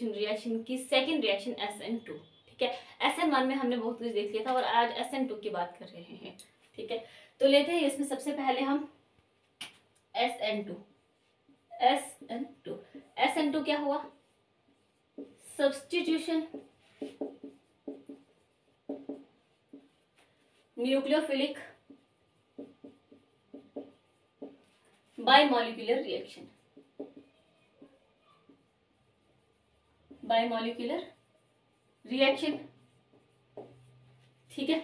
Substitution reaction की second reaction SN2। ठीक है, SN1 में हमने बहुत कुछ देख लिया था और आज SN2 की बात कर रहे हैं। ठीक है, तो लेते हैं इसमें सबसे पहले हम SN2। SN2 क्या हुआ? Substitution nucleophilic bimolecular reaction, bimolecular reaction. ठीक है,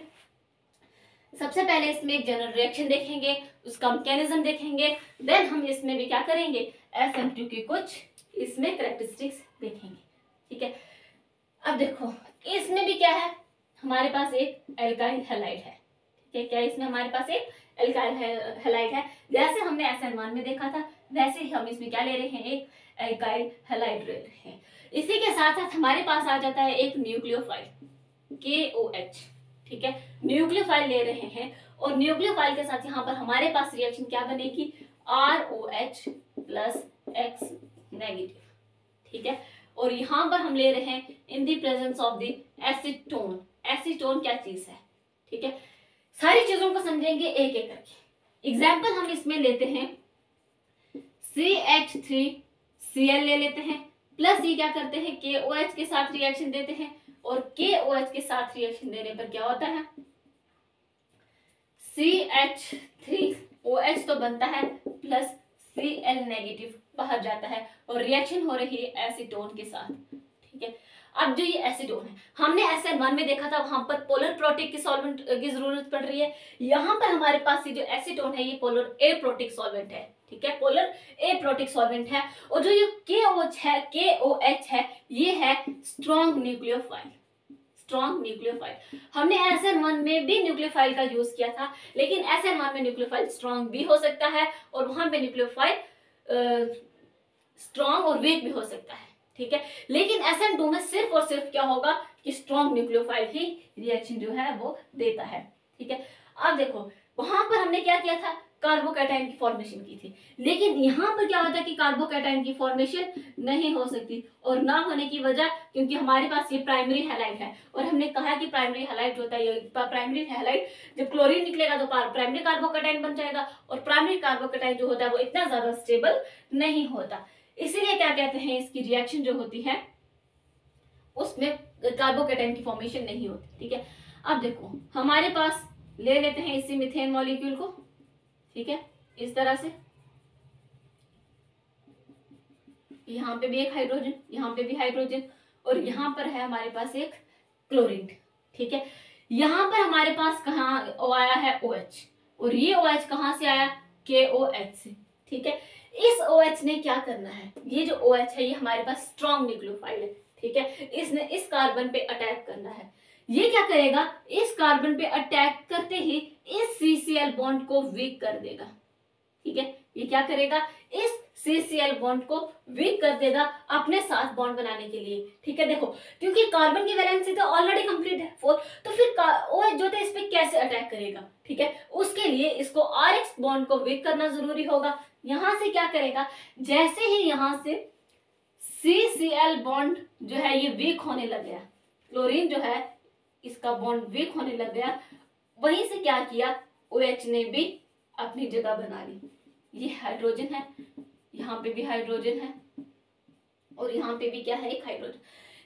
सबसे पहले इसमें एक जनरल रिएक्शन देखेंगे, उसका मैकेनिज्म देखेंगे, देन हम इसमें भी क्या करेंगे, SN2 की कुछ इसमें कैरेक्टरिस्टिक्स देखेंगे। ठीक है, अब देखो इसमें भी क्या है, हमारे पास एक एल्काइल हैलाइड है। ठीक है, क्या इसमें हमारे पास एक एल्काइल हैलाइड है, जैसे हमने SN1 में देखा था वैसे ही हम इसमें क्या ले रहे हैं, एक एल्काइल हैलाइड ले रहे हैं। इसी के साथ साथ हमारे पास आ जाता है एक न्यूक्लियोफाइल KOH। ठीक है, न्यूक्लियोफाइल ले रहे हैं और न्यूक्लियोफाइल के साथ यहाँ पर हमारे पास रिएक्शन क्या बनेगी, ROH प्लस X नेगेटिव। ठीक है, और यहाँ पर हम ले रहे हैं in the presence of the acetone. Acetone क्या चीज है? ठीक है, सारी चीजों को समझेंगे एक एक करके। एग्जाम्पल हम इसमें लेते हैं CH3Cl ले लेते हैं, प्लस ये क्या करते हैं KOH के साथ रिएक्शन देते हैं और KOH के साथ रिएक्शन देने पर क्या होता है, CH3OH तो बनता है प्लस Cl नेगेटिव बाहर जाता है और रिएक्शन हो रही है एसीटोन के साथ। ठीक है, अब जो ये एसीटोन है हमने SN1 में देखा था, वहां पर पोलर प्रोटिक की सॉल्वेंट की जरूरत पड़ रही है। यहाँ पर हमारे पास ये जो एसीटोन है ये पोलर एप्रोटिक सॉल्वेंट है। ठीक है, पोलर एप्रोटिक सॉल्वेंट है और जो ये KOH है ये है स्ट्रॉन्ग न्यूक्लियोफाइल। स्ट्रॉन्ग न्यूक्लियोफाइल हमने SN1 में भी न्यूक्लियोफाइल का यूज किया था, लेकिन SN1 में न्यूक्लियोफाइल स्ट्रॉन्ग भी हो सकता है और वहां पे न्यूक्लियोफाइल स्ट्रॉन्ग और वीक भी हो सकता है। ठीक है, लेकिन SN2 में सिर्फ और सिर्फ क्या होगा कि स्ट्रॉन्ग न्यूक्लियोफाइल ही रिएक्शन जो है वो देता है। ठीक है, अब देखो वहां पर हमने क्या किया था, कार्बोकैटायन की फॉर्मेशन की थी, लेकिन यहाँ पर क्या होता है कि कार्बोकैटायन की फॉर्मेशन नहीं हो सकती, और ना होने की वजह क्योंकि हमारे पास ये प्राइमरी हैलाइड है और हमने कहा कि प्राइमरी हैलाइड होता है, प्राइमरी हैलाइड जब क्लोरीन निकलेगा तो प्राइमरी कार्बोकैटायन बन जाएगा और प्राइमरी कार्बोकैटायन जो होता है वो इतना ज्यादा स्टेबल नहीं होता, इसीलिए क्या कहते हैं इसकी रिएक्शन जो होती है उसमें कार्बोकैटायन की फॉर्मेशन नहीं होती। ठीक है, अब देखो हमारे पास ले लेते हैं इसी मीथेन मॉलिक्यूल को। ठीक है, इस तरह से यहाँ पे भी एक हाइड्रोजन, यहाँ पे भी हाइड्रोजन और यहाँ पर है हमारे पास एक क्लोरीन। ठीक है, यहाँ पर हमारे पास कहाँ आया है OH और ये OH कहाँ से आया, KOH से। ठीक है, इस OH ने क्या करना है, ये जो OH है ये हमारे पास स्ट्रॉन्ग न्यूक्लियोफाइल है। ठीक है, इसने इस कार्बन पे अटैक करना है, ये क्या करेगा, इस कार्बन पे अटैक करते ही इस CCl बॉन्ड को वीक कर देगा। ठीक है, ये क्या करेगा, इस CCl बॉन्ड को वीक कर देगा अपने साथ बॉन्ड बनाने के लिए। ठीक है, देखो क्योंकि कार्बन की वैलेंसी तो ऑलरेडी कंप्लीट है 4, तो फिर OH जो है इस पे कैसे अटैक करेगा। ठीक है, उसके लिए इसको RH बॉन्ड को वीक करना जरूरी होगा। यहां से क्या करेगा, जैसे ही यहां से CCl बॉन्ड जो है ये वीक होने लग गया, क्लोरीन जो है इसका बॉन्ड वीक होने लग गया, वहीं से क्या किया OH ने भी अपनी जगह बना ली। ये हाइड्रोजन है, यहाँ पे भी हाइड्रोजन है और यहाँ पे भी क्या है, एक हाइड्रोजन।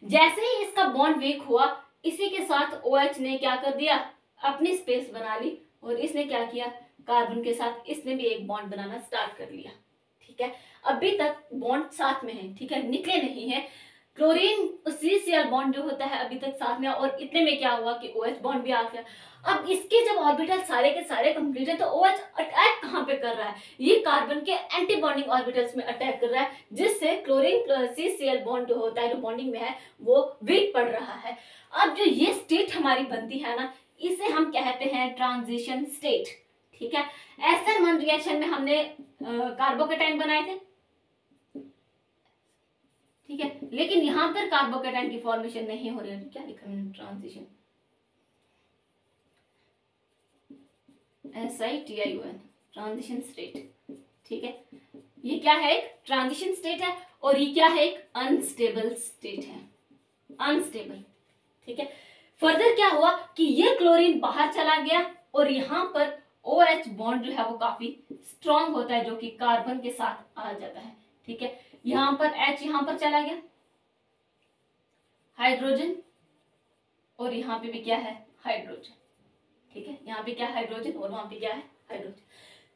जैसे ही इसका बॉन्ड वीक हुआ इसी के साथ OH ने क्या कर दिया, अपनी स्पेस बना ली और इसने क्या किया, कार्बन के साथ इसने भी एक बॉन्ड बनाना स्टार्ट कर लिया। ठीक है, अभी तक बॉन्ड साथ में है, ठीक है, निकले नहीं है। क्लोरीन CCl बॉन्ड जो होता है अभी तक साथ में, और इतने में क्या हुआ कि OH बॉन्ड भी आ गया। अब इसके जब ऑर्बिटल सारे के सारे कंप्लीट है तो OH अटैक कहाँ पे कर रहा है, ये कार्बन के एंटी बॉन्डिंग ऑर्बिटल्स में अटैक कर रहा है, जिससे क्लोरीन CCl बॉन्ड जो होता है जो बॉन्डिंग में है वो वीक पड़ रहा है। अब जो ये स्टेट हमारी बनती है ना, इसे हम कहते हैं ट्रांजिशन स्टेट। ठीक है, SN1 रिएक्शन में हमने कार्बोकैटायन बनाए थे। ठीक है, लेकिन यहां पर कार्बोकैटायन की फॉर्मेशन नहीं हो रही है, क्या लिखा मैंने, ट्रांजिशन SITION ट्रांजिशन स्टेट। ठीक है, ये क्या है, एक ट्रांजिशन स्टेट है और ये क्या है, एक अनस्टेबल स्टेट है, अनस्टेबल। ठीक है, फर्दर क्या हुआ कि ये क्लोरीन बाहर चला गया और यहाँ पर OH बॉन्ड जो है वो काफी स्ट्रॉन्ग होता है, जो कि कार्बन के साथ आ जाता है। ठीक है, यहाँ पर H यहाँ पर चला गया, हाइड्रोजन, और यहाँ पे भी क्या है, हाइड्रोजन। ठीक है, यहाँ पे क्या है, हाइड्रोजन, और वहां पे क्या है, हाइड्रोजन।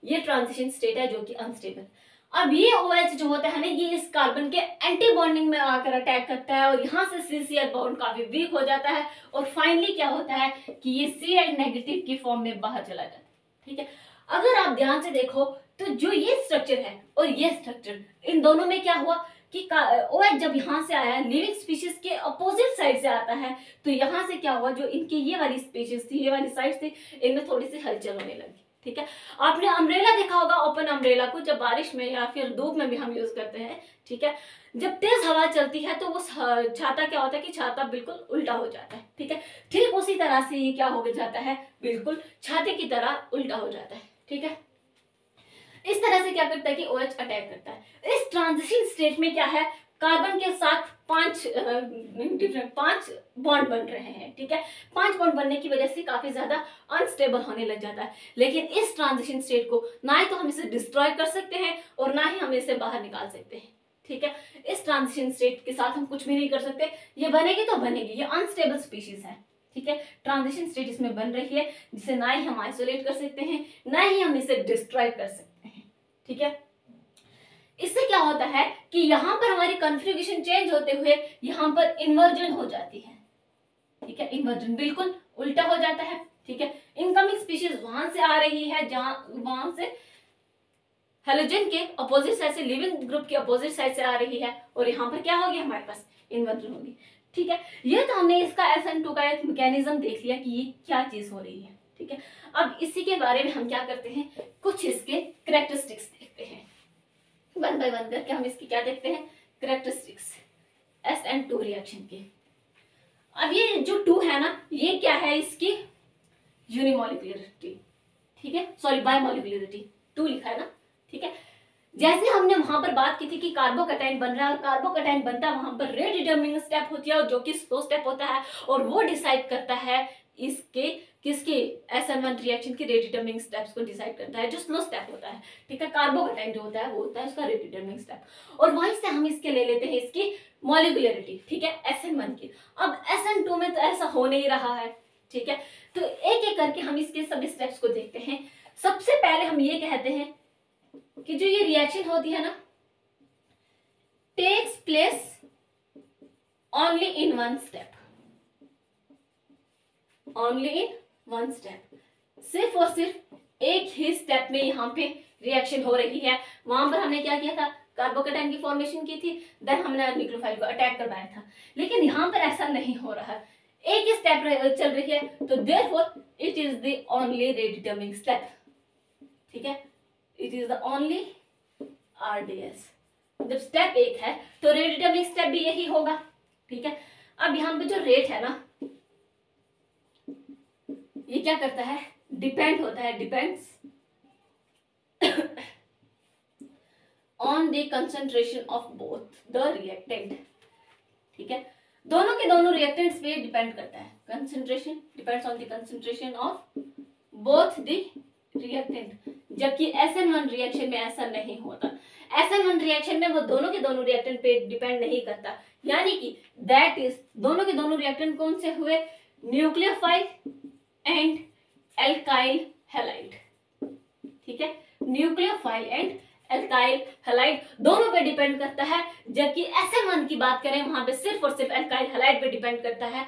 ये ट्रांजिशन स्टेट है जो कि अनस्टेबल। अब ये OH जो होता है ना, ये इस कार्बन के एंटी बॉन्डिंग में आकर अटैक करता है और यहाँ से CCl बॉन्ड काफी वीक हो जाता है और फाइनली क्या होता है कि ये Cl नेगेटिव की फॉर्म में बाहर चला जाता है। ठीक है, अगर आप ध्यान से देखो तो जो ये स्ट्रक्चर है और ये स्ट्रक्चर, इन दोनों में क्या हुआ कि OH जब यहाँ से आया, लिविंग स्पीशीज के अपोजिट साइड से आता है, तो यहाँ से क्या हुआ, जो इनकी ये वाली स्पीशीज थी, ये वाली साइड थी, इनमें थोड़ी सी हलचल होने लगी। ठीक है, आपने अम्ब्रेला देखा होगा, ओपन अम्ब्रेला को जब बारिश में या फिर धूप में भी हम यूज करते हैं। ठीक है, जब तेज हवा चलती है तो वो छाता क्या होता है कि छाता बिल्कुल उल्टा हो जाता है। ठीक है, ठीक उसी तरह से ये क्या हो जाता है, बिल्कुल छाते की तरह उल्टा हो जाता है। ठीक है, इस तरह से क्या करता है कि OH अटैक करता है। इस ट्रांजिशन स्टेट में क्या है, कार्बन के साथ 5 बॉन्ड बन रहे हैं। ठीक है, 5 बॉन्ड बनने की वजह से काफी ज्यादा अनस्टेबल होने लग जाता है। लेकिन इस ट्रांजिशन स्टेट को ना ही तो हम इसे डिस्ट्रॉय कर सकते हैं और ना ही हम इसे बाहर निकाल सकते हैं। ठीक है, इस ट्रांजिशन स्टेट के साथ हम कुछ भी नहीं कर सकते, ये बनेगी तो बनेगी, ये अनस्टेबल स्पीशीज है। ठीक है, ट्रांजिशन स्टेट इसमें बन रही है जिसे ना ही हम आइसोलेट कर सकते हैं, ना ही हम इसे डिस्ट्रॉय कर सकते हैं। ठीक है, इससे क्या होता है कि यहां पर हमारी कॉन्फ़िगरेशन चेंज होते हुए यहां पर इन्वर्जन हो जाती है। ठीक है, इन्वर्जन बिल्कुल उल्टा हो जाता है। ठीक है, इनकमिंग स्पीशीज वहां से आ रही है, जहां वहां से हेलोजन के अपोजिट साइड से, लिविंग ग्रुप के अपोजिट साइड से आ रही है, और यहाँ पर क्या होगी, हमारे पास इन्वर्जन होगी। ठीक है, ये तो हमने इसका SN2 का एक मैकेनिज्म देख लिया कि ये क्या चीज हो रही है। ठीक है, अब इसी के बारे में हम क्या करते हैं, कुछ इसके कैरेक्टरिस्टिक्स देखते हैं, वन बाय वन करके हम इसकी क्या देखते हैं, कैरेक्टरिस्टिक्स SN2 रिएक्शन के। अब ये जो 2 है ना, ये क्या है, इसकी यूनिमोलिकुलरिटी। ठीक है, सॉरी बायमोलिकुलरिटी, 2 लिखा है ना। ठीक है, जैसे हमने वहां पर बात की थी कि कार्बोकैटायन बन रहा है और कार्बोकैटायन बनता है, वहां पर रेट डिटरमिनिंग स्टेप होती है और जो कि स्लो स्टेप होता है, और वो डिसाइड करता है इसके किसके SN1 रिएक्शन के रेट डिटरमिनिंग स्टेप्स को डिसाइड करता है, जो स्लो स्टेप होता है। ठीक है, कार्बोकैटायन जो होता है वो होता है उसका रेट डिटरमिनिंग स्टेप, और वहीं से हम इसके ले लेते हैं इसकी मॉलिक्यूलरिटी। ठीक है, SN1 की। अब SN2 में तो ऐसा हो नहीं रहा है। ठीक है, तो एक एक करके हम इसके सभी स्टेप्स को देखते हैं। सबसे पहले हम ये कहते हैं कि जो ये रिएक्शन होती है ना, takes place only in one step, only in one step, सिर्फ और सिर्फ एक ही स्टेप में यहाँ पे रिएक्शन हो रही है। वहां पर हमने क्या किया था, कार्बोकैटायन की फॉर्मेशन की थी, देन हमने न्यूक्लियोफाइल को अटैक करवाया था। लेकिन यहाँ पर ऐसा नहीं हो रहा है, एक ही स्टेप चल रही है, तो therefore it is the only rate determining step. ठीक है, it is the only RDS। जब स्टेप 1 है तो रेट डिटरमिनिंग स्टेप भी यही होगा। ठीक है, अब यहाँ पे जो रेट है ना, ये क्या करता है, डिपेंड होता है, depends on the concentration of both the reactant. ठीक है, दोनों के दोनों रिएक्टेंट्स पे डिपेंड करता है, concentration depends on the concentration of both the reactant, जबकि SN1 रिएक्शन में ऐसा नहीं होता। SN1 रिएक्शन में वो दोनों के दोनों रिएक्टेंट पे डिपेंड नहीं करता, यानी कि दैट इज दोनों के दोनों रिएक्टेंट कौन से हुए, न्यूक्लियोफाइल एंड एल्काइल हैलाइड। ठीक है, न्यूक्लियोफाइल एंड एल्काइल हैलाइड दोनों पे डिपेंड करता है, जबकि SN1 की बात करें वहां पे सिर्फ और सिर्फ एल्काइल हैलाइड पे डिपेंड करता है,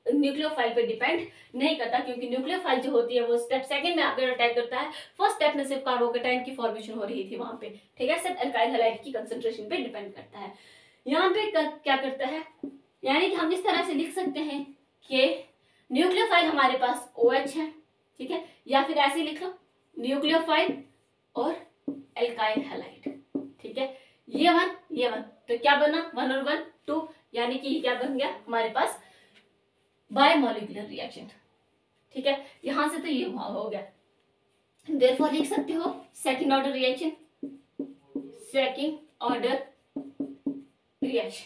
न्यूक्लियोफाइल पे डिपेंड नहीं करता, क्योंकि न्यूक्लियोफाइल जो होती है वो स्टेप 2 में आकर अटैक करता है। फर्स्ट स्टेप में सिर्फ कार्बोकैटायन की फॉर्मेशन हो रही थी वहां पे। ठीक है, सिर्फ एल्काइल हैलाइड की कंसंट्रेशन पे डिपेंड करता है। यहाँ पे क्या करता है, यानी कि हम इस तरह से लिख सकते हैं कि न्यूक्लियोफाइल हमारे पास OH है। ठीक है, या फिर ऐसे लिख लो, न्यूक्लियोफाइल और एल्काइल हैलाइड। ठीक है, ये 1 तो क्या बना, 1 और 1 2, यानी कि क्या बन गया हमारे पास, बायमोलिकुलर रिएक्शन। ठीक है, यहां से तो ये हो गया, देयरफॉर लिख सकते हो second order reaction, second order reaction,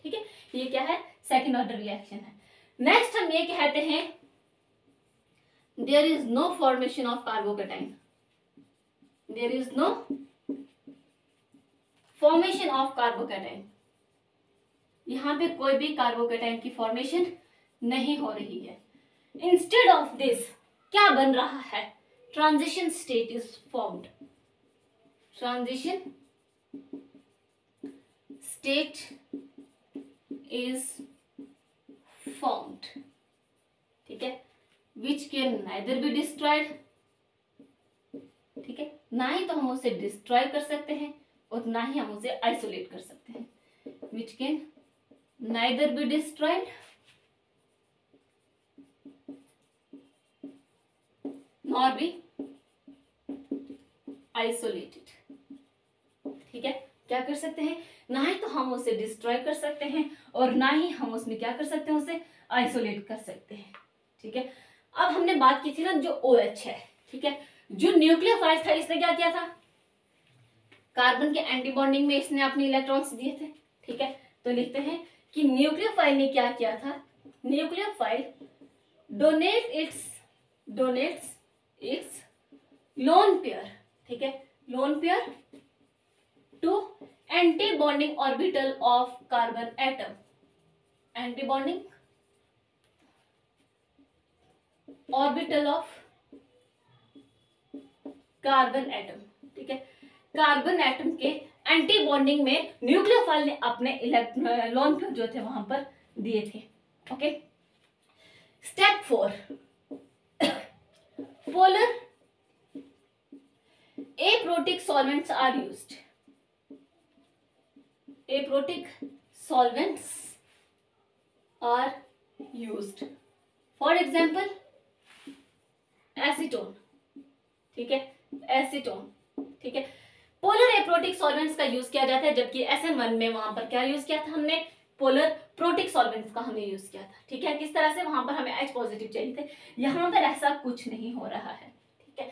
ठीक है, ये क्या है, सेकंड ऑर्डर रिएक्शन है। नेक्स्ट हम ये कहते हैं there is no formation of carbocation, there is no formation of carbocation, यहां पे कोई भी कार्बोकेटाइन की फॉर्मेशन नहीं हो रही है। इंस्टेड ऑफ दिस क्या बन रहा है, transition state is formed, transition state is formed, ठीक है, which can neither be destroyed, ठीक है, ना ही तो हम उसे डिस्ट्रॉय कर सकते हैं और ना ही हम उसे आइसोलेट कर सकते हैं, which can neither be destroyed nor be isolated, ठीक है, क्या कर सकते हैं, ना ही तो हम उसे डिस्ट्रॉय कर सकते हैं और ना ही हम उसमें क्या कर सकते हैं, उसे आइसोलेट कर सकते हैं, ठीक है। अब हमने बात की थी ना जो OH है, ठीक है, जो न्यूक्लियोफाइल था इसने क्या किया था, कार्बन के एंटी बॉन्डिंग में इसने अपने इलेक्ट्रॉन्स दिए थे, ठीक है, तो लिखते हैं कि न्यूक्लियोफाइल ने क्या किया था, nucleophile donates its lone pair, ठीक है, lone pair to anti bonding orbital of carbon atom, anti bonding orbital of carbon atom, ठीक है, कार्बन एटम के एंटी बॉन्डिंग में न्यूक्लियोफाइल ने अपने लोन पेयर जो थे वहां पर दिए थे, okay. Step 4, polar aprotic solvents are used, aprotic solvents are used, for example acetone, ठीक है, एसीटोन, ठीक है, पोलर एप्रोटिक सॉल्वेंट्स का यूज किया जाता है, जबकि SN1 में वहां पर क्या यूज किया था हमने, पोलर प्रोटिक सॉल्वेंट्स का हमने यूज किया था, ठीक है, किस तरह से, वहां पर हमें H पॉजिटिव चाहिए थे, यहां पर ऐसा कुछ नहीं हो रहा है, ठीक है।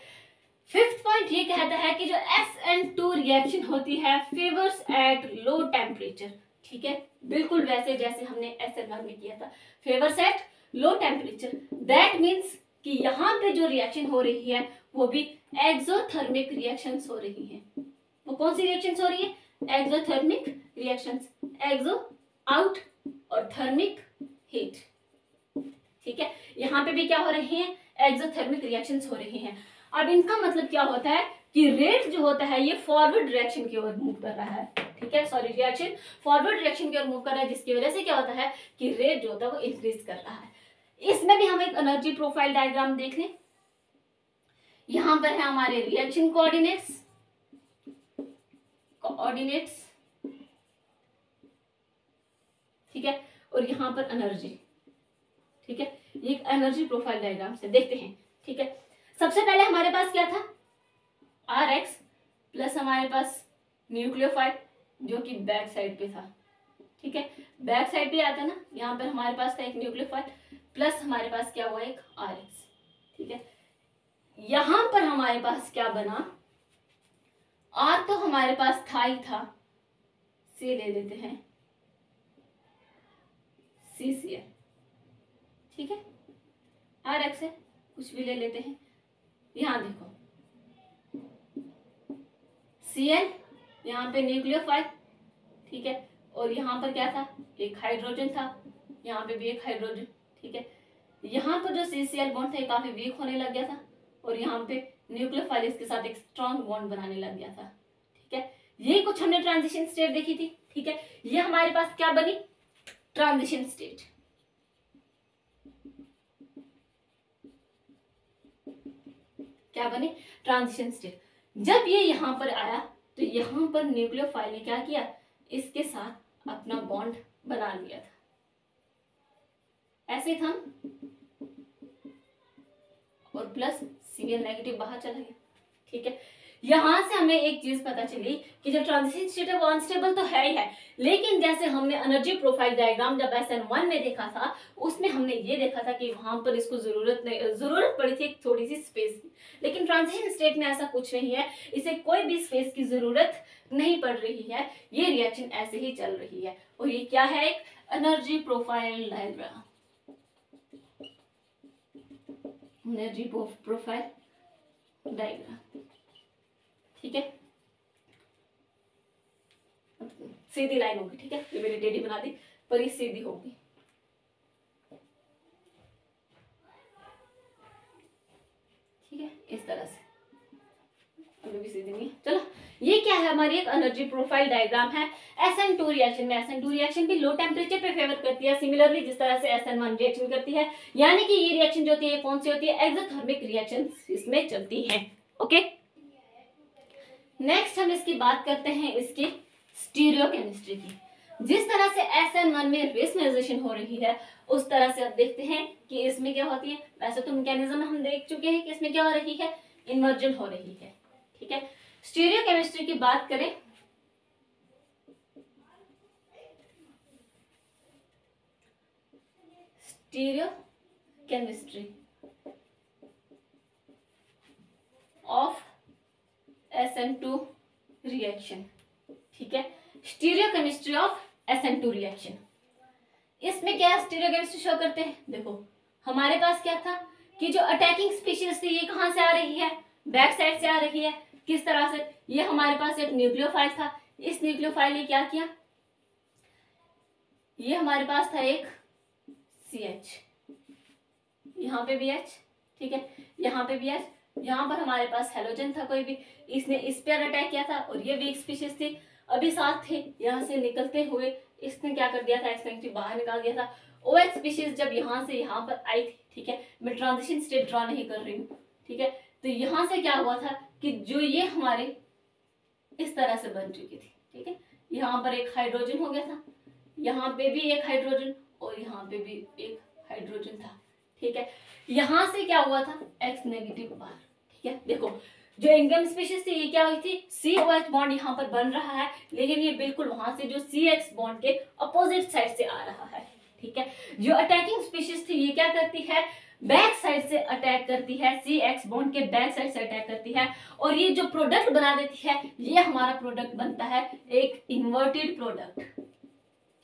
फिफ्थ पॉइंट ये कहता है कि जो SN2 रिएक्शन होती है फेवर्स एट लो टेम्परेचर, ठीक है, बिल्कुल वैसे जैसे हमने SN1 में किया था, favours at low temperature, that means कि यहाँ पे जो रिएक्शन हो रही है वो भी एक्सोथर्मिक रिएक्शंस हो रही हैं। वो कौन सी रिएक्शंस हो रही है, एक्सोथर्मिक रिएक्शंस, एक्सो आउट और थर्मिक हीट, ठीक है, यहाँ पे भी क्या हो रही है, एक्सोथर्मिक रिएक्शंस हो रही हैं। अब इनका मतलब क्या होता है कि रेट जो होता है ये फॉरवर्ड रिएक्शन की ओर मूव कर रहा है, ठीक है, सॉरी रिएक्शन फॉरवर्ड रिएक्शन की ओर मूव कर रहा है, जिसकी वजह से क्या होता है कि रेट जो होता है वो इंक्रीज कर रहा है। इसमें भी हम एक एनर्जी प्रोफाइल डायग्राम देख लें, यहां पर है हमारे रिएक्शन कोऑर्डिनेट्स, ठीक है, और यहां पर एनर्जी, ठीक है, ये एक एनर्जी प्रोफाइल डायग्राम से देखते हैं, ठीक है। सबसे पहले हमारे पास क्या था, Rx प्लस हमारे पास न्यूक्लियोफाइल जो कि बैक साइड पे था, ठीक है, बैक साइड पे आता ना, यहाँ पर हमारे पास था एक न्यूक्लियोफाइल प्लस हमारे पास क्या हुआ एक Rx, ठीक है, यहां पर हमारे पास क्या बना, R तो हमारे पास था ही था, C ले लेते हैं CCl, ठीक है, Rx है कुछ भी ले लेते हैं, यहां देखो Cl, यहाँ पे न्यूक्लियोफाइल, ठीक है, और यहाँ पर क्या था, एक हाइड्रोजन था, यहाँ पे भी एक हाइड्रोजन, ठीक है, यहाँ पर जो CCl बॉन्ड था ये काफी वीक होने लग गया था और यहाँ पे न्यूक्लियोफाइल इसके साथ एक स्ट्रॉन्ग बॉन्ड बनाने लग गया था, ठीक है, ये कुछ हमने ट्रांजिशन स्टेट देखी थी, ठीक है, ये हमारे पास क्या बनी, ट्रांजिशन स्टेट, क्या बनी, ट्रांजिशन स्टेट। जब ये यहाँ पर आया तो यहाँ पर न्यूक्लियोफाइल ने क्या किया, इसके साथ अपना बॉन्ड बना लिया था, ऐसे था और प्लस Cl नेगेटिव बाहर चला गया, ठीक है, यहाँ से हमें एक चीज पता चली कि जो ट्रांजिशन स्टेट है वो अनस्टेबल तो है ही है, लेकिन जैसे हमने एनर्जी प्रोफाइल डायग्राम जब SN1 में देखा था, उसमें हमने ये देखा था कि वहां पर इसको जरूरत पड़ी थी एक थोड़ी सी स्पेस की, लेकिन ट्रांजिशन स्टेट में ऐसा कुछ नहीं है, इसे कोई भी स्पेस की जरूरत नहीं पड़ रही है, ये रिएक्शन ऐसे ही चल रही है। और ये क्या है, एक energy profile diagram, energy profile diagram. ठीक है, सीधी लाइन होगी, ठीक है, ये मैंने टेढ़ी बना दी पर ये सीधी होगी। ठीक है, इस तरह से, अभी भी सीधी नहीं है। चलो, ये क्या है, हमारी एक एनर्जी प्रोफाइल डायग्राम है SN2 रिएक्शन में। SN2 रिएक्शन भी लो टेम्परेचर पे फेवर करती है, सिमिलरली जिस तरह से SN1 रिएक्शन करती है, यानी कि ये रिएक्शन जो होती है कौन सी होती है, एक्सोथर्मिक रिएक्शन इसमें चलती है। ओके, नेक्स्ट हम इसकी बात करते हैं इसकी स्टीरियोकेमिस्ट्री की। जिस तरह से SN1 में रेसमराइजेशन हो रही है, उस तरह से अब देखते हैं कि इसमें क्या होती है। वैसे तो मैकेनिज्म हम देख चुके हैं कि इसमें क्या हो रही है, इन्वर्जन हो रही है। ठीक है, स्टीरियोकेमिस्ट्री की बात करें, स्टीरियोकेमिस्ट्री ऑफ SN2 रिएक्शन। ठीक है, स्टीरियोकेमिस्ट्री ऑफ SN2 रिएक्शन, इसमें क्या स्टीरियोकेमिस्ट्री शो करते हैं। देखो, हमारे पास क्या था कि जो अटैकिंग स्पीशीज थी ये कहां से आ रही है, बैक साइड से आ रही है। किस तरह से, ये हमारे पास एक न्यूक्लियोफाइल था, इस न्यूक्लियोफाइल ने क्या किया, ये हमारे पास था एक CH, यहाँ पे भी H, ठीक है, यहाँ पे भी H, यहाँ पर हमारे पास हेलोजन था कोई भी, इसने इस पर अटैक किया था और ये वीक स्पीशीज थी, अभी साथ थे, यहाँ से निकलते हुए इसने क्या कर दिया था, एक्सपेंसिव बाहर निकाल दिया था। OH स्पीशीज जब यहाँ से यहाँ पर आई थी, ठीक है, मैं ट्रांजिशन स्टेट ड्रॉ नहीं कर रही हूँ, ठीक है, तो यहाँ से क्या हुआ था कि जो ये हमारे इस तरह से बन चुकी थी। ठीक है, यहाँ पर एक हाइड्रोजन हो गया था, यहाँ पे भी एक हाइड्रोजन और यहाँ पे भी एक हाइड्रोजन था। ठीक है, यहाँ से क्या हुआ था, X नेगेटिव बार। ठीक है, देखो जो इनकम स्पीशीज थी ये क्या हुई थी, COH बॉन्ड यहाँ पर बन रहा है, लेकिन ये बिल्कुल वहां से जो CX बॉन्ड के अपोजिट साइड से आ रहा है। ठीक है, जो अटैकिंग स्पीशीज थी ये क्या करती है, बैक साइड से अटैक करती है, CX बॉन्ड के बैक साइड से अटैक करती है, और ये जो प्रोडक्ट बना देती है, ये हमारा प्रोडक्ट बनता है एक इन्वर्टेड प्रोडक्ट।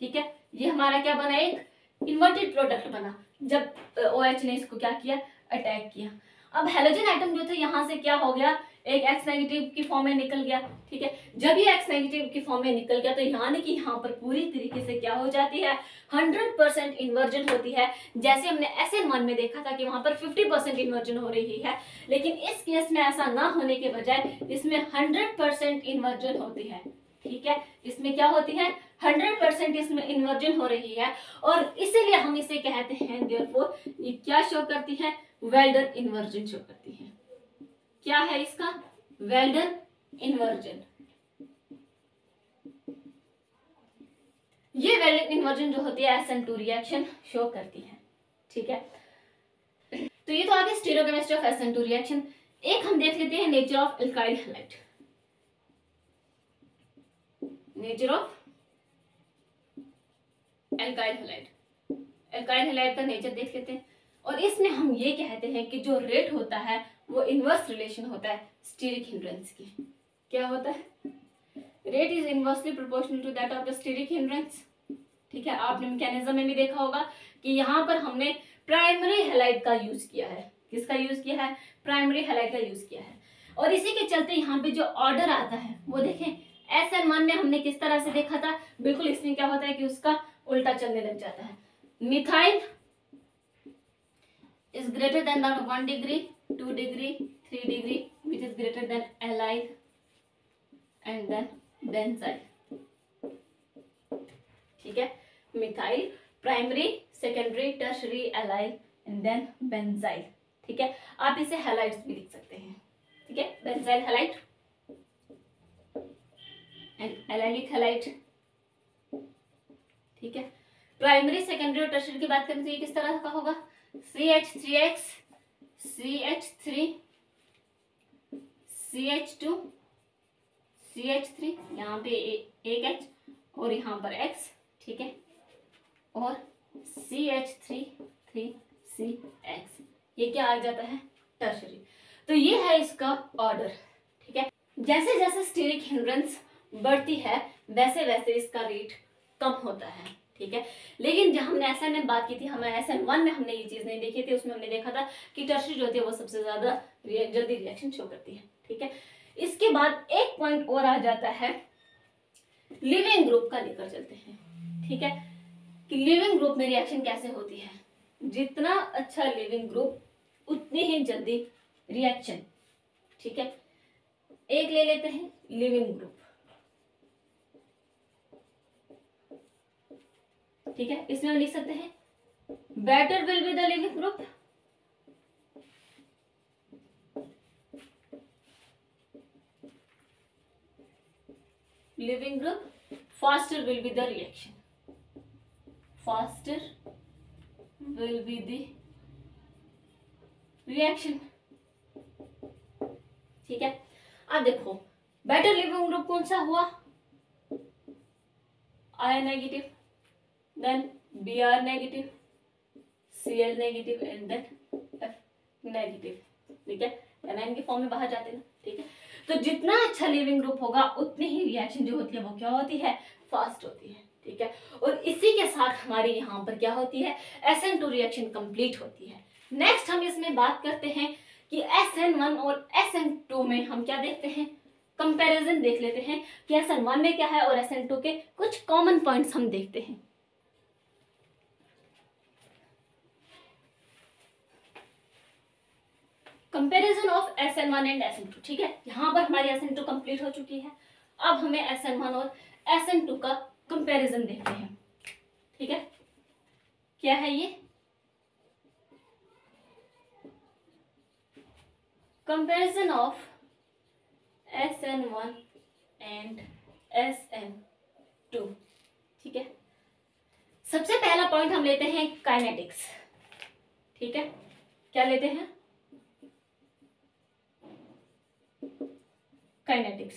ठीक है, ये हमारा क्या बना, एक इन्वर्टेड प्रोडक्ट बना जब OH ने इसको क्या किया, अटैक किया। अब हेलोजन एटम जो था यहाँ से क्या हो गया, एक X नेगेटिव की फॉर्म में निकल गया। ठीक है, जब ये X नेगेटिव की फॉर्म में निकल गया तो यानी कि यहाँ पर पूरी तरीके से क्या हो जाती है, 100% इन्वर्जन होती है। जैसे हमने SN1 में देखा था कि वहां पर 50% इन्वर्जन हो रही है, लेकिन इस केस में ऐसा ना होने के बजाय इसमें 100% इन्वर्जन होती है। ठीक है, इसमें क्या होती है, 100% इसमें इन्वर्जन हो रही है, और इसीलिए हम इसे कहते हैं, देयरफॉर ये क्या शो करती है, वेल्डन इन्वर्जन शो करती है। क्या है इसका, वेल्डन इन्वर्जन। ये वेल्डन इन्वर्जन जो होती है SN2 रिएक्शन शो करती है। ठीक है, तो ये तो आगे स्टीरियोकेमिस्ट्री ऑफ SN2 रिएक्शन। एक हम देख लेते हैं nature of alkyl halide. Nature of alkyl halide, alkyl halide का नेचर देख लेते हैं, और इसमें हम ये कहते हैं कि जो रेट होता है वो इनवर्स रिलेशन होता है स्टीरिक हिंड्रेंस की। क्या होता है, rate is inversely proportional to that of the steric hindrance. ठीक है, आपने मैकेनिज्म में भी देखा होगा कि यहाँ पर हमने प्राइमरी हैलाइड का यूज किया है। किसका यूज किया है, प्राइमरी हैलाइड का यूज किया है, और इसी के चलते यहाँ पे जो ऑर्डर आता है वो देखें, SN1 में हमने किस तरह से देखा था, बिल्कुल इसमें क्या होता है कि उसका उल्टा चलने लग जाता है। Methyl is greater than 1 degree, 2 degree, 3 degree, which is greater than allyl and then benzyl. ठीक है, methyl, primary, secondary, tertiary, allyl and then benzyl। ठीक है, आप इसे हैलाइड्स भी लिख सकते हैं। ठीक है, benzyl halide and allylic halide. ठीक है, प्राइमरी, सेकेंडरी और टर्शरी की बात करें तो ये किस तरह का होगा, CH3X, CH3, CH2 CH3, यहाँ पे एक H और यहाँ पर X, ठीक है, और CH3 3CX, ये क्या आ जाता है, टर्शरी। तो ये है इसका ऑर्डर, ठीक है। जैसे जैसे स्टीरिक हिंड्रेंस बढ़ती है वैसे वैसे इसका रेट कम होता है, ठीक है। लेकिन जब हमने SN में बात की थी, हमें SN1 में हमने ये चीज नहीं देखी थी, उसमें हमने देखा था कि टर्शरी जो होती है वो सबसे ज्यादा जल्दी रिएक्शन शो करती है, ठीक है। इसके बाद एक पॉइंट और आ जाता है लिविंग ग्रुप का, लेकर चलते हैं, ठीक है, कि लिविंग ग्रुप में रिएक्शन कैसे होती है। जितना अच्छा लिविंग ग्रुप उतनी ही जल्दी रिएक्शन, ठीक है। एक ले लेते हैं लिविंग ग्रुप, ठीक है, इसमें हम लिख सकते हैं better will be the leaving group, leaving group, faster will be the reaction, faster will be the reaction, ठीक है। अब देखो बेटर लिविंग ग्रुप कौन सा हुआ, I negative, then Br negative, Cl negative and then F negative, ठीक है, A9 के फॉर्म में बाहर जाते हैं, ठीक है। तो जितना अच्छा लिविंग ग्रुप होगा उतनी ही रिएक्शन जो होती है वो क्या होती है, फास्ट होती है, ठीक है। और इसी के साथ हमारी यहाँ पर क्या होती है, SN2 रिएक्शन कंप्लीट होती है। नेक्स्ट हम इसमें बात करते हैं कि SN1 और SN2 में हम क्या देखते हैं, कंपैरिजन देख लेते हैं कि SN1 में क्या है और SN2 के कुछ कॉमन पॉइंट्स हम देखते हैं। Comparison of SN1 and SN2, ठीक है। यहाँ पर हमारी SN2 कंप्लीट हो चुकी है, अब हमें SN1 और SN2 का कंपैरिजन देखते हैं, ठीक है। क्या है ये, comparison of SN1 and SN2, ठीक है। सबसे पहला पॉइंट हम लेते हैं काइनेटिक्स, ठीक है। क्या लेते हैं, काइनेटिक्स,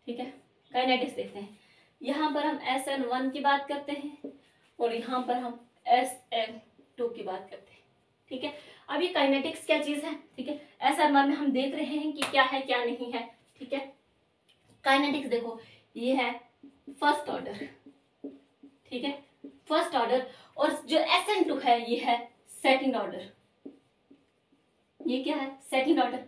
ठीक है। काइनेटिक्स देखते हैं, यहाँ पर हम SN1 की बात करते हैं और यहाँ पर हम SN2 की बात करते हैं, ठीक है। अब ये काइनेटिक्स क्या चीज है, ठीक है। SN1 में हम देख रहे हैं कि क्या है क्या नहीं है, ठीक है। काइनेटिक्स देखो, ये है फर्स्ट ऑर्डर, ठीक है, फर्स्ट ऑर्डर, और जो SN2 है ये है सेकंड ऑर्डर, ये क्या है, सेकंड ऑर्डर,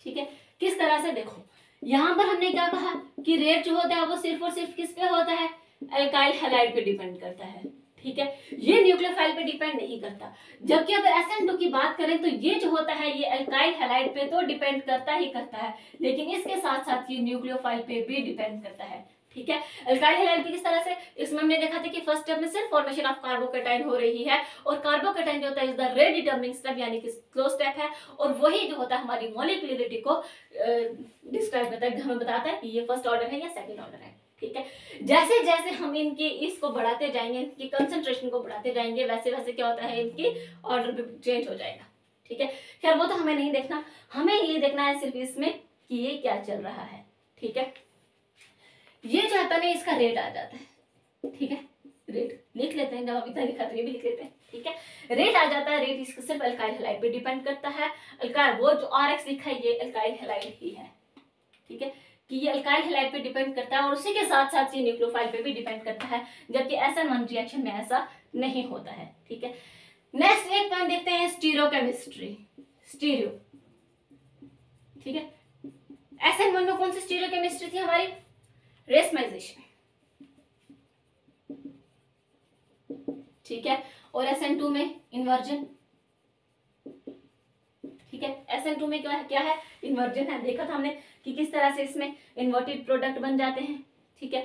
ठीक है। किस तरह से, देखो यहां पर हमने क्या कहा कि रेट जो होता है वो सिर्फ और सिर्फ किस पे होता है, अल्काइल हैलाइड पे डिपेंड करता है, ठीक है। ये न्यूक्लियोफाइल पे डिपेंड नहीं करता। जबकि अगर SN2 की बात करें तो ये जो होता है ये अल्काइल हैलाइड पे तो डिपेंड करता ही करता है, लेकिन इसके साथ साथ ये न्यूक्लियोफाइल पे भी डिपेंड करता है, ठीक है। अल्काइल हैलाइड पे किस तरह से, इसमें हमने देखा था कि फर्स्ट स्टेप में सिर्फ फॉर्मेशन ऑफ कार्बोकेटाइन हो रही है, और कार्बोकेटाइन जो होता है is the rate determining step, यानी कि स्लो स्टेप है, और वही जो होता है हमारी मॉलिक्यूलरिटी को डिस्क्राइब करता है, हमें बताता है कि ये फर्स्ट ऑर्डर है या सेकंड ऑर्डर है, ठीक है। जैसे जैसे हम इनके इसको बढ़ाते जाएंगे, इनकी कंसंट्रेशन को बढ़ाते जाएंगे, वैसे वैसे क्या होता है, इनकी ऑर्डर भी चेंज हो जाएगा, ठीक है। खैर वो तो हमें नहीं देखना, हमें ये देखना है सिर्फ इसमें कि ये क्या चल रहा है, ठीक है। ये जो आता है इसका रेट आ जाता है, ठीक है। रेट लिख लेते हैं, जब आप इतना लिखा तो ये भी लिख लेते हैं, ठीक है। रेट आ जाता है, रेट इसका सिर्फ अल्काइल हैलाइड पे डिपेंड करता है। अल्काइल वो जो RX लिखा है ये अल्काइल हैलाइड ही है, ठीक है, कि ये अल्काइल हैलाइड पे डिपेंड करता है, और उसी के साथ साथ ये न्यूक्लियोफाइल पे भी डिपेंड करता है, जबकि SN1 रिएक्शन में ऐसा नहीं होता है, ठीक है। नेक्स्ट एक पॉइंट देखते हैं, स्टीरियोकेमिस्ट्री, स्टीरियो, ठीक है। SN1 में कौन सी स्टीरियोकेमिस्ट्री थी हमारी, रेसमाइजेशन, ठीक है, और SN2 में इन्वर्जन, ठीक है। SN2 में क्या है, इन्वर्जन है, देखा था हमने कि किस तरह से इसमें इन्वर्टेड प्रोडक्ट बन जाते हैं, ठीक है।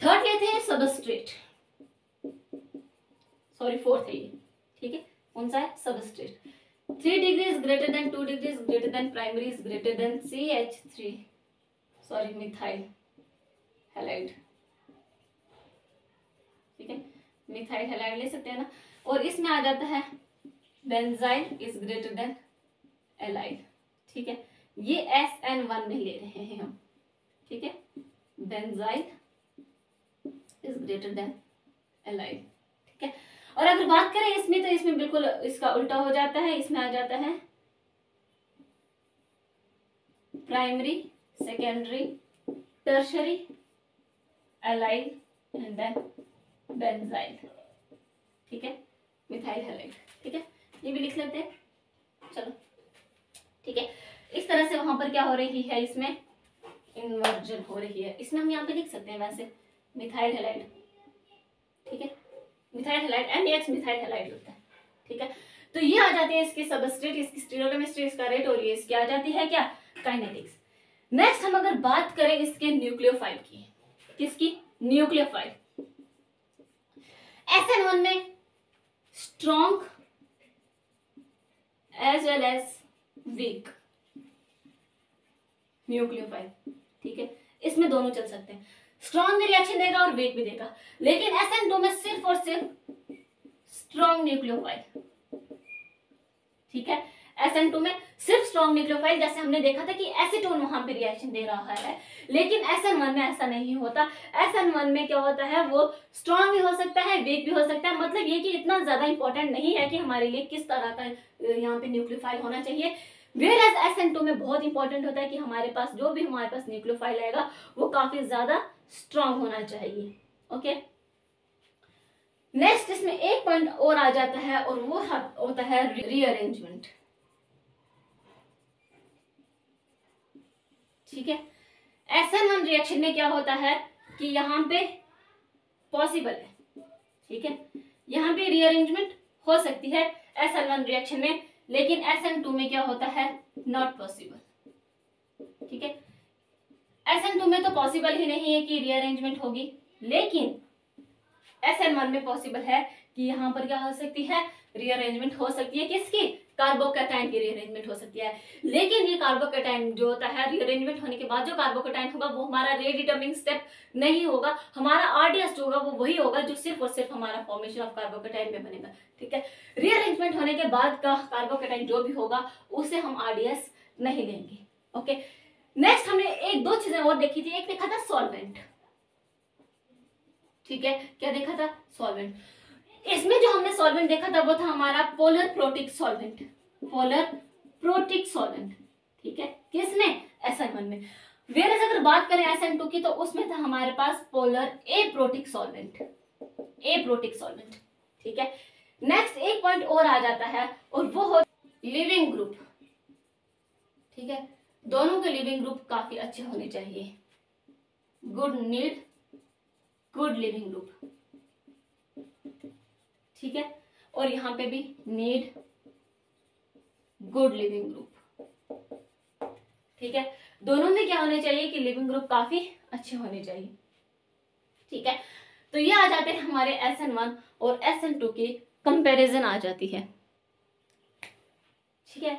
थर्ड लेते हैं सबस्ट्रेट, सॉरी फोर्थ है ये, ठीक है, कौन सा है, substrate. 3 degrees greater than 2 degrees greater than primary is greater than CH3, sorry methyl halide, ठीक है, मिथाइल हैलाइड ले सकते हैं ना। और इसमें आ जाता है benzyl is greater than allyl, ठीक है। ये SN1 में ले रहे हैं हम, ठीक है। Benzyl is greater than allyl, ठीक है। और अगर बात करें इसमें, तो इसमें बिल्कुल इसका उल्टा हो जाता है। इसमें आ जाता है primary, secondary, tertiary, allyl and then benzyl, ठीक है। मिथाइल हैलाइड, ठीक है। ये भी लिख लेते हैं, चलो, ठीक है। इस तरह से वहां पर क्या हो रही है, इसमें इन्वर्जन हो रही है। इसमें हम यहाँ पे लिख सकते हैं वैसे मिथाइल हैलाइड, ठीक है। Methyl halide NaOH methyl halide होता है, ठीक है। तो ये आ जाती है इसकी सबस्ट्रेट, इसकी स्टीरियोकेमिस्ट्री, इसका रेट, और ये इसकी आ जाती है क्या, काइनेटिक्स। नेक्स्ट हम अगर बात करें इसके न्यूक्लियोफाइल की, किसकी, न्यूक्लियोफाइल। SN1 में strong as well as weak nucleophile, ठीक है। इसमें दोनों चल सकते हैं, स्ट्रॉन्ग भी रिएक्शन देगा और वीक भी देगा। लेकिन SN2 में सिर्फ और सिर्फ स्ट्रॉन्ग न्यूक्लियोफाइल, ठीक है। SN2 में सिर्फ स्ट्रॉन्ग न्यूक्लियोफाइल, जैसे हमने देखा था कि एसीटोन वहां पे रिएक्शन दे रहा है। लेकिन SN1 में ऐसा नहीं होता। SN1 में क्या होता है, वो स्ट्रॉन्ग भी हो सकता है, वीक भी हो सकता है। मतलब ये कि इतना ज्यादा इंपॉर्टेंट नहीं है कि हमारे लिए किस तरह का यहाँ पे न्यूक्लियोफाइल होना चाहिए। वेयर एज SN2 में बहुत इंपॉर्टेंट होता है कि हमारे पास जो भी हमारे पास न्यूक्लियोफाइल आएगा वो काफी ज्यादा स्ट्रॉन्ग होना चाहिए, ओके। नेक्स्ट इसमें एक पॉइंट और आ जाता है, और वो होता है रीअरेंजमेंट, ठीक है। SN1 रिएक्शन में क्या होता है कि यहाँ पे पॉसिबल है, ठीक है, यहाँ पे रीअरेंजमेंट हो सकती है SN1 रिएक्शन में, लेकिन SN2 में क्या होता है, नॉट पॉसिबल, ठीक है। SN2 में तो पॉसिबल ही नहीं है कि रीअरेंजमेंट होगी, लेकिन SN1 में पॉसिबल है कि यहाँ पर क्या हो सकती है, रीअरेंजमेंट हो सकती है। किसकी, कार्बोकैटायन की रीअरेंजमेंट हो सकती है। लेकिन ये कार्बोकैटायन जो होता है, रीअरेंजमेंट होने के बाद जो कार्बोकैटायन होगा वो हमारा रीडिटर्मिनिंग स्टेप नहीं होगा, हमारा RDS जो होगा वो वही होगा जो सिर्फ और सिर्फ हमारा फॉर्मेशन ऑफ कार्बोकैटायन में बनेगा, ठीक है। रीअरेंजमेंट होने के बाद का कार्बोकैटायन जो भी होगा उसे हम RDS नहीं लेंगे, ओके। नेक्स्ट हमने एक दो चीजें और देखी थी। एक देखा था सॉल्वेंट, ठीक है। क्या देखा था, सॉल्वेंट। इसमें जो हमने सॉल्वेंट देखा था वो था हमारा polar protic solvent, polar protic solvent, ठीक है। किसमें, SN1 में। वेरएज अगर बात करें SN2 की, तो उसमें था हमारे पास polar aprotic solvent, aprotic solvent, ठीक है। नेक्स्ट एक पॉइंट और आ जाता है, और वो हो लिविंग ग्रुप, ठीक है। दोनों के लिविंग ग्रुप काफी अच्छे होने चाहिए। Good need good leaving group, ठीक है। और यहाँ पे भी नीड गुड लिविंग ग्रुप, ठीक है। दोनों में क्या होने चाहिए कि लिविंग ग्रुप काफी अच्छे होने चाहिए, ठीक है। तो ये आ जाते हैं हमारे SN1 और SN2 की कंपैरिजन आ जाती है, ठीक है।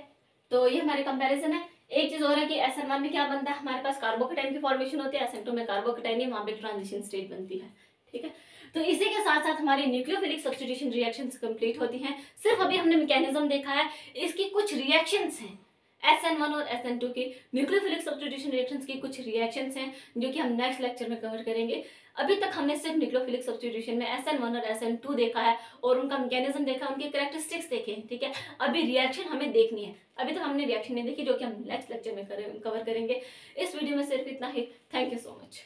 तो ये हमारे कंपैरिजन है। एक चीज और है कि SN1 में क्या बनता है, हमारे पास कार्बोकैटायन की फॉर्मेशन होती है, SN2 में कार्बोकैटायन नहीं, वहां पे ट्रांजिशन स्टेट बनती है, ठीक है। तो इसी के साथ साथ हमारी न्यूक्लियोफिलिक सब्स्टिट्यूशन रिएक्शंस कंप्लीट होती हैं। सिर्फ अभी हमने मैकेनिज्म देखा है, इसकी कुछ रिएक्शंस हैं SN1 और SN2 की, न्यूक्लियोफिलिक सब्स्टिट्यूशन रिएक्शंस की कुछ रिएक्शंस हैं जो कि हम नेक्स्ट लेक्चर में कवर करेंगे। अभी तक हमने सिर्फ न्यूक्लियोफिलिक सब्स्टिट्यूशन में SN1 और SN2 देखा है और उनका मैकेनिज्म देखा, उनके कैरेक्टरिस्टिक्स देखे हैं, ठीक है। अभी रिएक्शन हमें देखनी है, अभी तक हमने रिएक्शन नहीं देखी, जो कि हम नेक्स्ट लेक्चर में कवर करेंगे। इस वीडियो में सिर्फ इतना ही। Thank you so much.